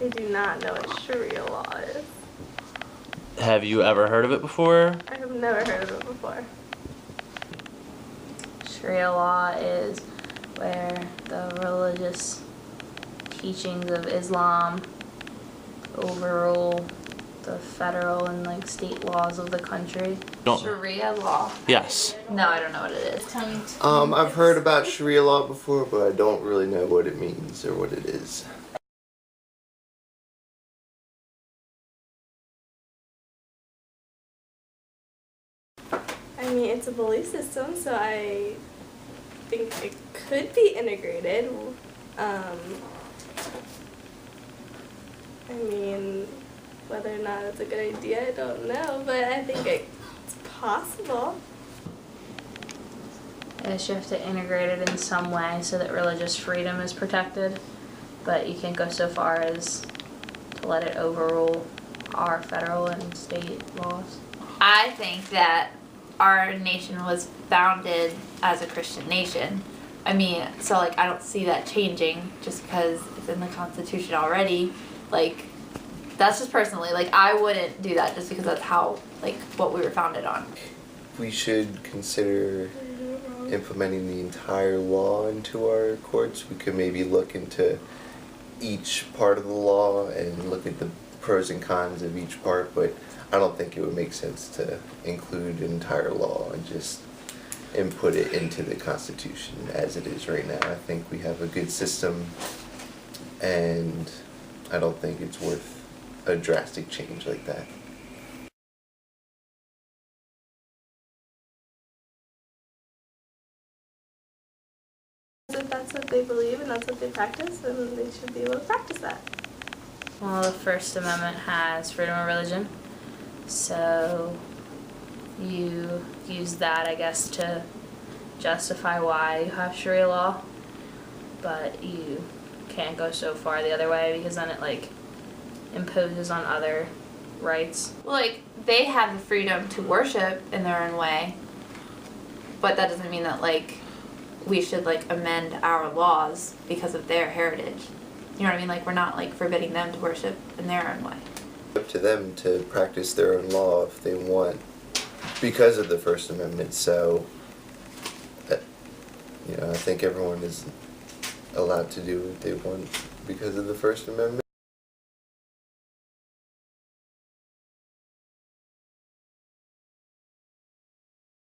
I do not know what Sharia law is. Have you ever heard of it before? I have never heard of it before. Sharia law is where the religious teachings of Islam overrule the federal and like state laws of the country. Sharia law? Yes. No, I don't know what it is. Tell me. I've heard about Sharia law before, but I don't really know what it means or what it is. I mean, it's a belief system, so I think it could be integrated. I mean, whether or not it's a good idea, I don't know, but I think it's possible. I guess you have to integrate it in some way so that religious freedom is protected, but you can't go so far as to let it overrule our federal and state laws. I think that our nation was founded as a Christian nation. I mean, so like I don't see that changing just because it's in the Constitution already. Like, that's just personally, like I wouldn't do that just because that's how, like, what we were founded on. We should consider implementing the entire law into our courts. We could maybe look into each part of the law and look at the pros and cons of each part, but I don't think it would make sense to include an entire law and just input it into the Constitution as it is right now. I think we have a good system, and I don't think it's worth a drastic change like that. If that's what they believe and that's what they practice, then they should be able to practice that. Well, the First Amendment has freedom of religion, so you use that, I guess, to justify why you have Sharia law, but you can't go so far the other way because then it like imposes on other rights. Well, like, they have the freedom to worship in their own way, but that doesn't mean that, like, we should, like, amend our laws because of their heritage. You know what I mean? Like, we're not, like, forbidding them to worship in their own way. Up to them to practice their own law if they want, because of the First Amendment. So, I think everyone is allowed to do what they want because of the First Amendment.